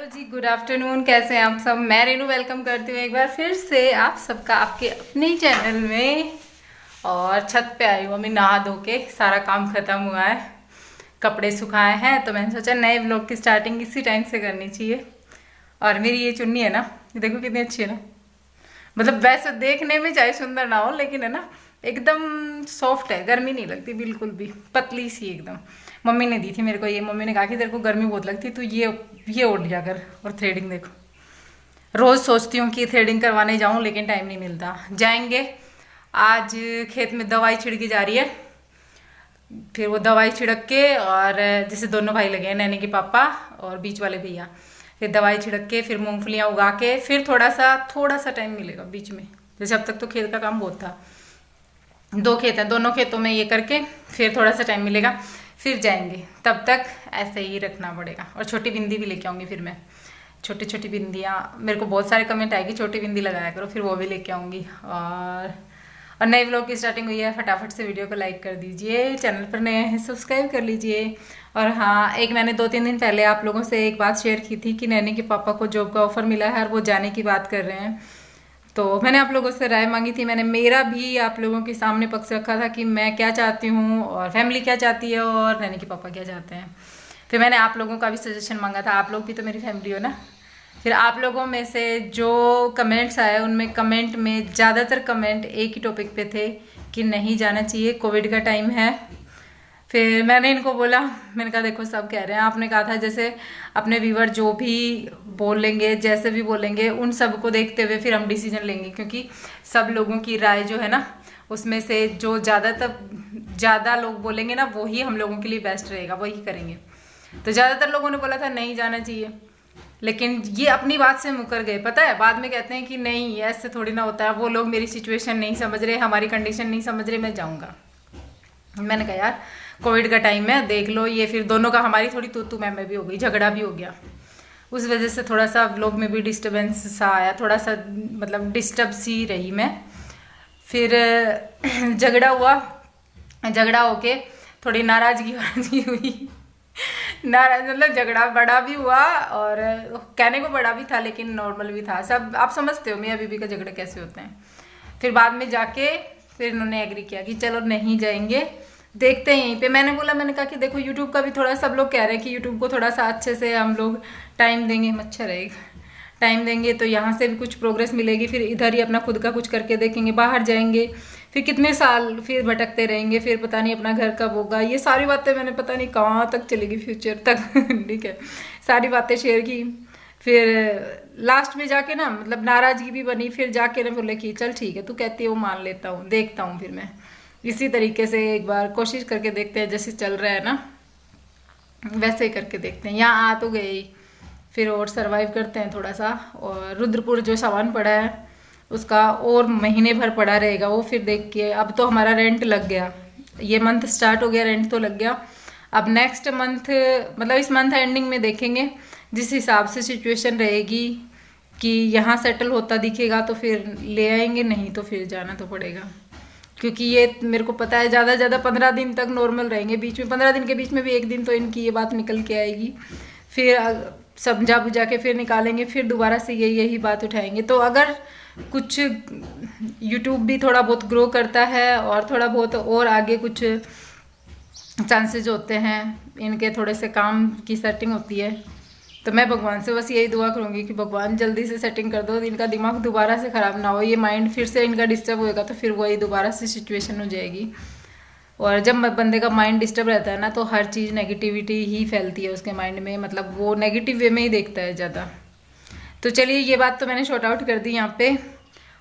जी, good afternoon. कैसे हैं आप सब? मैं रेनू वेलकम करती हूँ एक बार फिर से आप सबका आपके अपने ही चैनल में। और छत पे आई हूँ, अभी नहा धो के सारा काम खत्म हुआ है, कपड़े सुखाए हैं, तो मैंने सोचा नए व्लॉग की स्टार्टिंग इसी टाइम से करनी चाहिए। और मेरी ये चुन्नी है ना, ये देखो कितनी अच्छी है ना। मतलब वैसे देखने में चाहे सुंदर ना हो, लेकिन है ना एकदम सॉफ्ट है, गर्मी नहीं लगती बिल्कुल भी, पतली सी एकदम। मम्मी ने दी थी मेरे को ये। मम्मी ने कहा कि तेरे को गर्मी बहुत लगती है, तो ये ओढ़ लिया कर। और थ्रेडिंग देखो, रोज सोचती हूँ कि थ्रेडिंग करवाने जाऊँ, लेकिन टाइम नहीं मिलता। जाएंगे आज, खेत में दवाई छिड़की जा रही है। फिर वो दवाई छिड़क के, और जैसे दोनों भाई लगे हैं, नैनी के पापा और बीच वाले भैया, फिर दवाई छिड़क के, फिर मूंगफलियाँ उगा के, फिर थोड़ा सा टाइम मिलेगा बीच में। जैसे अब तक तो खेत का काम बहुत था, 2 खेत हैं, दोनों खेतों में ये करके फिर थोड़ा सा टाइम मिलेगा, फिर जाएंगे। तब तक ऐसे ही रखना पड़ेगा। और छोटी बिंदी भी लेके आऊँगी फिर मैं, छोटी छोटी बिंदियाँ। मेरे को बहुत सारे कमेंट आएगी छोटी बिंदी लगाया करो, फिर वो भी लेके आऊँगी। और नए व्लॉग की स्टार्टिंग हुई है, फटाफट से वीडियो को लाइक कर दीजिए, चैनल पर नए हैं सब्सक्राइब कर लीजिए। और हाँ, एक मैंने 2-3 दिन पहले आप लोगों से एक बात शेयर की थी कि नैनी के पापा को जॉब का ऑफर मिला है और वो जाने की बात कर रहे हैं। तो मैंने आप लोगों से राय मांगी थी, मैंने मेरा भी आप लोगों के सामने पक्ष रखा था कि मैं क्या चाहती हूँ और फैमिली क्या चाहती है और नैनी के पापा क्या चाहते हैं। फिर मैंने आप लोगों का भी सजेशन मांगा था, आप लोग भी तो मेरी फैमिली हो ना। फिर आप लोगों में से जो कमेंट्स आए, उनमें कमेंट में ज़्यादातर कमेंट एक ही टॉपिक पे थे कि नहीं जाना चाहिए, कोविड का टाइम है। फिर मैंने इनको बोला, मैंने कहा देखो सब कह रहे हैं, आपने कहा था जैसे अपने व्यूवर जो भी बोलेंगे, जैसे भी बोलेंगे, उन सब को देखते हुए फिर हम डिसीजन लेंगे, क्योंकि सब लोगों की राय जो है ना, उसमें से जो ज़्यादा लोग बोलेंगे ना, वही हम लोगों के लिए बेस्ट रहेगा, वही करेंगे। तो ज़्यादातर लोगों ने बोला था नहीं जाना चाहिए, लेकिन ये अपनी बात से मुकर गए। पता है, बाद में कहते हैं कि नहीं ऐसे थोड़ी ना होता है, वो लोग मेरी सिचुएशन नहीं समझ रहे, हमारी कंडीशन नहीं समझ रहे, मैं जाऊँगा। मैंने कहा यार कोविड का टाइम है, देख लो। ये फिर दोनों का, हमारी थोड़ी तू मैं भी हो गई, झगड़ा भी हो गया। उस वजह से थोड़ा सा व्लॉग में भी डिस्टर्बेंस सा आया, थोड़ा सा मतलब डिस्टर्ब सी रही मैं। फिर झगड़ा हुआ, झगड़ा होके थोड़ी नाराजगी हुई। नाराज मतलब झगड़ा बड़ा भी हुआ, और कहने को बड़ा भी था लेकिन नॉर्मल भी था। सब आप समझते हो मियाँ बीबी का झगड़ा कैसे होते हैं। फिर बाद में जाके फिर इन्होंने एग्री किया कि चलो नहीं जाएंगे, देखते हैं यहीं पे। मैंने कहा कि देखो यूट्यूब का भी थोड़ा, सब लोग कह रहे हैं कि यूट्यूब को थोड़ा सा अच्छे से हम लोग टाइम देंगे, मच्छर रहेगा, टाइम देंगे तो यहाँ से भी कुछ प्रोग्रेस मिलेगी। फिर इधर ही अपना खुद का कुछ करके देखेंगे, बाहर जाएंगे, फिर कितने साल फिर भटकते रहेंगे, फिर पता नहीं अपना घर कब होगा। ये सारी बातें मैंने पता नहीं कहाँ तक चलेगी, फ्यूचर तक। ठीक है, सारी बातें शेयर की। फिर लास्ट में जाके ना, मतलब नाराजगी भी बनी, फिर जाके ना बोले कि चल ठीक है, तू कहती है वो मान लेता हूँ, देखता हूँ। फिर मैं इसी तरीके से एक बार कोशिश करके देखते हैं, जैसे चल रहा है ना वैसे ही करके देखते हैं। यहाँ आ तो गए ही, फिर और सरवाइव करते हैं थोड़ा सा। और रुद्रपुर जो सामान पड़ा है उसका और महीने भर पड़ा रहेगा वो, फिर देख के। अब तो हमारा रेंट लग गया, ये मंथ स्टार्ट हो गया, रेंट तो लग गया। अब नेक्स्ट मंथ, मतलब इस मंथ एंडिंग में देखेंगे, जिस हिसाब से सिचुएशन रहेगी कि यहाँ सेटल होता दिखेगा तो फिर ले आएंगे, नहीं तो फिर जाना तो पड़ेगा। क्योंकि ये मेरे को पता है ज़्यादा से ज़्यादा 15 दिन तक नॉर्मल रहेंगे, बीच में 15 दिन के बीच में भी एक दिन तो इनकी ये बात निकल के आएगी। फिर समझा बुझा के फिर निकालेंगे, फिर दोबारा से यही बात उठाएंगे। तो अगर कुछ यूट्यूब भी थोड़ा बहुत ग्रो करता है और थोड़ा बहुत और आगे कुछ चांसेस होते हैं, इनके थोड़े से काम की सेटिंग होती है, तो मैं भगवान से बस यही दुआ करूँगी कि भगवान जल्दी से सेटिंग कर दो, इनका दिमाग दोबारा से ख़राब ना हो, ये माइंड फिर से इनका डिस्टर्ब होएगा तो फिर वही दोबारा से सिचुएशन हो जाएगी। और जब बंदे का माइंड डिस्टर्ब रहता है ना, तो हर चीज़ नेगेटिविटी ही फैलती है उसके माइंड में, मतलब वो नेगेटिव वे में ही देखता है ज़्यादा। तो चलिए, ये बात तो मैंने शॉर्ट आउट कर दी यहाँ पे।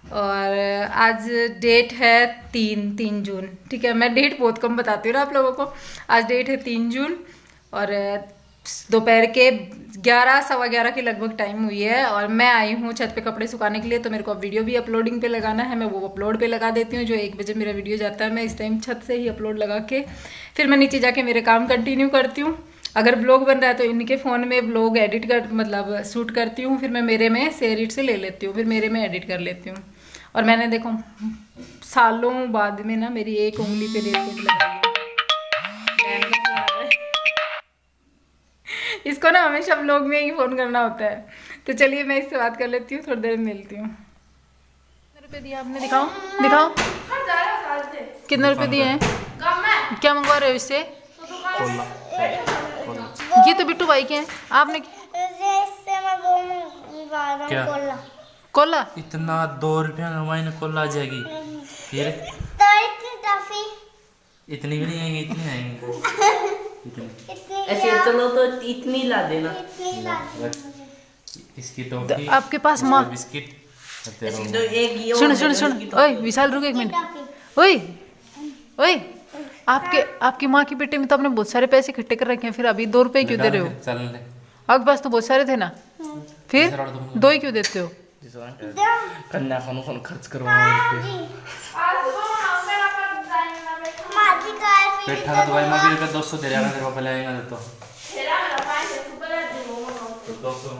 और आज डेट है 3 जून। ठीक है, मैं डेट बहुत कम बताती हूँ ना आप लोगों को। आज डेट है 3 जून और दोपहर के 11 सवा 11 के लगभग टाइम हुई है। और मैं आई हूँ छत पे कपड़े सुखाने के लिए, तो मेरे को अब वीडियो भी अपलोडिंग पे लगाना है। मैं वो अपलोड पे लगा देती हूँ, जो 1 बजे मेरा वीडियो जाता है, मैं इस टाइम छत से ही अपलोड लगा के फिर मैं नीचे जाके मेरे काम कंटिन्यू करती हूँ। अगर ब्लॉग बन रहा है तो इनके फ़ोन में ब्लॉग एडिट कर, मतलब शूट करती हूँ, फिर मैं मेरे में शेयरिट से ले लेती हूँ, फिर मेरे में एडिट कर लेती हूँ। और मैंने देखो सालों बाद में ना मेरी एक उंगली पे रेत लगाई है। इसको ना हमेशा व्लॉग में ही फ़ोन करना होता है। तो चलिए मैं इससे बात कर लेती हूँ, थोड़ी देर में मिलती हूँ। कितने रुपये दिए आपने? दिखाओ दिखाओ, कितने रुपये दिए हैं? क्या मंगवा रहे हो इससे? ये तो बिट्टू भाई के हैं, आपने क्या कोला? इतना 2 रुपया हमारे ने कोला आ जाएगी फिर? इतनी भी नहीं आएंगे, इतनी आएंगे। ऐसे चलो तो इतनी ला देना। इसकी टॉफी आपके पास माँ बिस्किट। ऐसी तो एक ये सुनो सुनो सुनो, ओए विशाल रुक एक मिनट। ओए ओए, आपकी माँ की पेटी में तो आपने बहुत सारे पैसे इकट्ठे कर रखे हैं, फिर अभी 2 रुपए क्यों दे रहे हो? चल ले। आपके पास तो बहुत सारे थे ना, फिर 2 ही क्यों देते हो? कन्या खान खर्च करवा पेट था तो भाई मैं भी 200 दे रहा तेरे को पहले आएगा तो 200।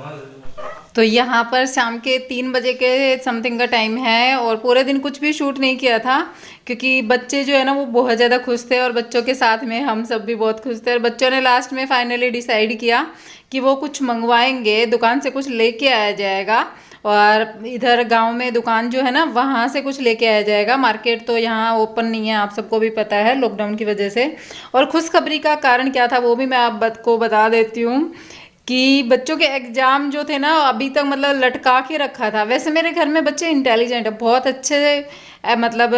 तो यहाँ पर शाम के 3 बजे के समथिंग का टाइम है और पूरे दिन कुछ भी शूट नहीं किया था क्योंकि बच्चे जो है ना वो बहुत ज़्यादा खुश थे और बच्चों के साथ में हम सब भी बहुत खुश थे। और बच्चों ने लास्ट में फाइनली डिसाइड किया कि वो कुछ मंगवाएंगे, दुकान से कुछ लेके आया जाएगा और इधर गांव में दुकान जो है ना वहाँ से कुछ लेके आया जाएगा। मार्केट तो यहाँ ओपन नहीं है, आप सबको भी पता है लॉकडाउन की वजह से। और खुशखबरी का कारण क्या था वो भी मैं आप को बता देती हूँ कि बच्चों के एग्ज़ाम जो थे ना अभी तक मतलब लटका के रखा था। वैसे मेरे घर में बच्चे इंटेलिजेंट है, बहुत अच्छे मतलब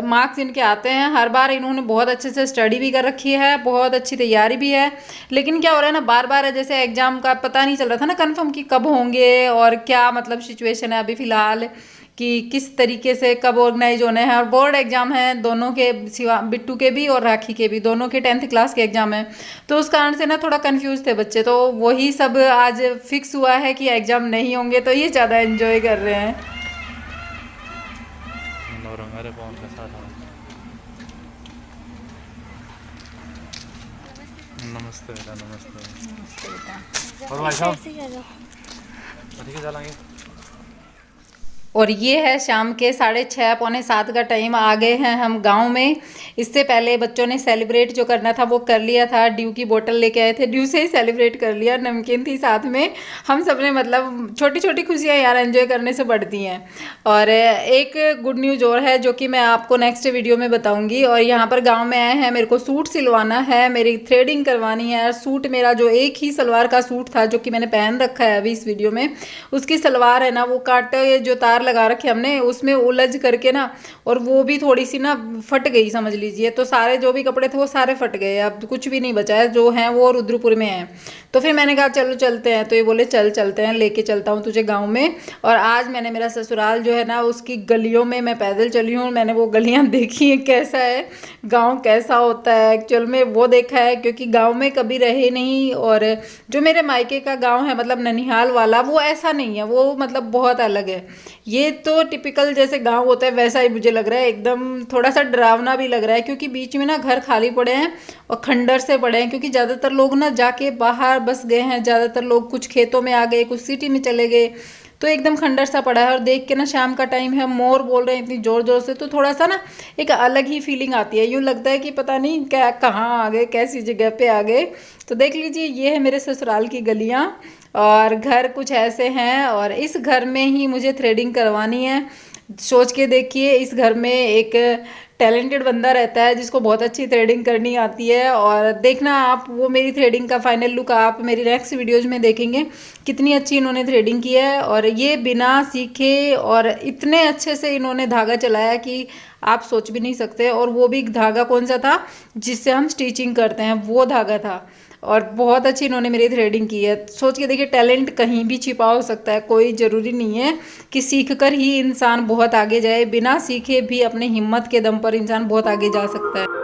मार्क्स इनके आते हैं हर बार। इन्होंने बहुत अच्छे से स्टडी भी कर रखी है, बहुत अच्छी तैयारी भी है। लेकिन क्या हो रहा है ना, बार बार जैसे एग्ज़ाम का पता नहीं चल रहा था ना कन्फर्म कि कब होंगे और क्या मतलब सिचुएशन है अभी फ़िलहाल कि किस तरीके से कब ऑर्गेनाइज होने हैं। और बोर्ड एग्ज़ाम हैं दोनों के, सिवा बिट्टू के भी और राखी के भी, दोनों के 10th क्लास के एग्ज़ाम हैं। तो उस कारण से ना थोड़ा कंफ्यूज थे बच्चे। तो वही सब आज फिक्स हुआ है कि एग्ज़ाम नहीं होंगे, तो ये ज़्यादा एंजॉय कर रहे हैं। नमस्ते बेटा, नमस्ते बेटा। और भाई साहब ठीक है चलेंगे। और ये है शाम के 6:30 पौने 7 का टाइम। आ गए हैं हम गांव में। इससे पहले बच्चों ने सेलिब्रेट जो करना था वो कर लिया था। ड्यू की बोतल लेके आए थे, ड्यू से ही सेलिब्रेट कर लिया। नमकीन थी साथ में। हम सब ने मतलब छोटी छोटी खुशियाँ यार एंजॉय करने से बढ़ती हैं। और एक गुड न्यूज़ और है जो कि मैं आपको नेक्स्ट वीडियो में बताऊँगी। और यहाँ पर गाँव में आए हैं, मेरे को सूट सिलवाना है, मेरी थ्रेडिंग करवानी है। सूट मेरा जो एक ही सलवार का सूट था जो कि मैंने पहन रखा है अभी इस वीडियो में, उसकी सलवार है ना वो काटे जो तार लगा रखे हमने उसमें उलझ करके ना, और वो भी थोड़ी सी ना फट गई समझ लीजिए। तो सारे जो भी कपड़े थे वो सारे फट गए, अब कुछ भी नहीं बचा है। जो हैं वो रुद्रपुर में हैं। तो फिर मैंने कहा चलो चलते हैं। तो ये बोले चलते हैं, लेके चलता हूँ तुझे गाँव में। और आज मैंने मेरा ससुराल जो है ना उसकी गलियों में मैं पैदल चली हूँ। मैंने वो गलियाँ देखी हैं कैसा है गाँव, कैसा होता है एक्चुअल में वो देखा है, क्योंकि गाँव में कभी रहे नहीं। और जो मेरे मायके का गाँव है मतलब ननिहाल वाला, वो ऐसा नहीं है, वो मतलब बहुत अलग है। ये तो टिपिकल जैसे गांव होता है वैसा ही मुझे लग रहा है, एकदम थोड़ा सा डरावना भी लग रहा है क्योंकि बीच में ना घर खाली पड़े हैं और खंडर से पड़े हैं, क्योंकि ज़्यादातर लोग ना जाके बाहर बस गए हैं। ज़्यादातर लोग कुछ खेतों में आ गए, कुछ सिटी में चले गए, तो एकदम खंडर सा पड़ा है। और देख के ना शाम का टाइम है, मोर बोल रहे हैं इतनी ज़ोर ज़ोर से, तो थोड़ा सा ना एक अलग ही फीलिंग आती है। यूँ लगता है कि पता नहीं क्या कहाँ आ गए, कैसी जगह पे आ गए। तो देख लीजिए ये है मेरे ससुराल की गलियाँ और घर कुछ ऐसे हैं। और इस घर में ही मुझे थ्रेडिंग करवानी है। सोच के देखिए, इस घर में एक टैलेंटेड बंदा रहता है जिसको बहुत अच्छी थ्रेडिंग करनी आती है। और देखना आप वो मेरी थ्रेडिंग का फाइनल लुक आप मेरी नेक्स्ट वीडियोज़ में देखेंगे कितनी अच्छी इन्होंने थ्रेडिंग की है। और ये बिना सीखे और इतने अच्छे से इन्होंने धागा चलाया कि आप सोच भी नहीं सकते। और वो भी धागा कौन सा था जिससे हम स्टिचिंग करते हैं, वो धागा था। और बहुत अच्छी इन्होंने मेरी थ्रेडिंग की है। सोच के देखिए, टैलेंट कहीं भी छिपा हो सकता है, कोई ज़रूरी नहीं है कि सीख कर ही इंसान बहुत आगे जाए। बिना सीखे भी अपने हिम्मत के दम पर इंसान बहुत आगे जा सकता है।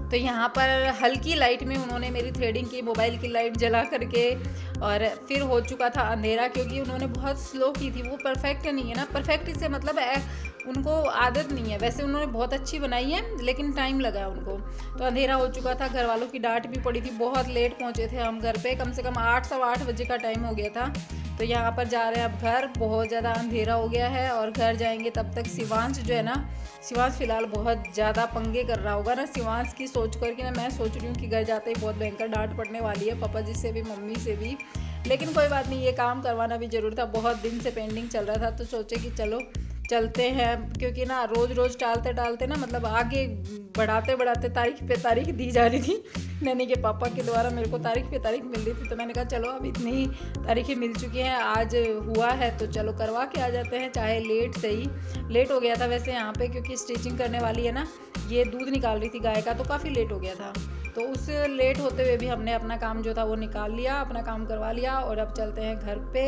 तो यहाँ पर हल्की लाइट में उन्होंने मेरी थ्रेडिंग की, मोबाइल की लाइट जला करके। और फिर हो चुका था अंधेरा, क्योंकि उन्होंने बहुत स्लो की थी। वो परफेक्ट नहीं है ना, परफेक्ट इससे मतलब उनको आदत नहीं है। वैसे उन्होंने बहुत अच्छी बनाई है लेकिन टाइम लगा है उनको। तो अंधेरा हो चुका था, घर वालों की डांट भी पड़ी थी, बहुत लेट पहुँचे थे हम घर पे, कम से कम 8 सवा 8 बजे का टाइम हो गया था। तो यहाँ पर जा रहे हैं अब घर, बहुत ज़्यादा अंधेरा हो गया है और घर जाएंगे तब तक शिवांश जो है ना, शिवांश फिलहाल बहुत ज़्यादा पंगे कर रहा होगा ना। शिवांश की सोच करके ना मैं सोच रही हूँ कि घर जाते ही बहुत भयंकर डांट पड़ने वाली है पापा जी से भी, मम्मी से भी। लेकिन कोई बात नहीं, ये काम करवाना भी ज़रूरी था, बहुत दिन से पेंडिंग चल रहा था। तो सोचे कि चलो चलते हैं, क्योंकि ना रोज़ रोज़ टालते टालते ना मतलब आगे बढ़ाते बढ़ाते तारीख पे तारीख दी जा रही थी। नैनी के पापा के द्वारा मेरे को तारीख पे तारीख मिल रही थी। तो मैंने कहा चलो अब इतनी तारीखें मिल चुकी हैं, आज हुआ है तो चलो करवा के आ जाते हैं, चाहे लेट से ही। लेट हो गया था वैसे यहाँ पे, क्योंकि स्टिचिंग करने वाली है ना, ये दूध निकाल रही थी गाय का, तो काफ़ी लेट हो गया था। तो उस लेट होते हुए भी हमने अपना काम जो था वो निकाल लिया, अपना काम करवा लिया और अब चलते हैं घर पे।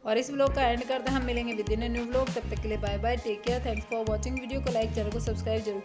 और इस व्लॉग का एंड करते हैं, हम मिलेंगे with in a new vlog. तब तक के लिए bye bye, take care, thanks for watching. Video को लाइक, चैनल को सब्सक्राइब जरूर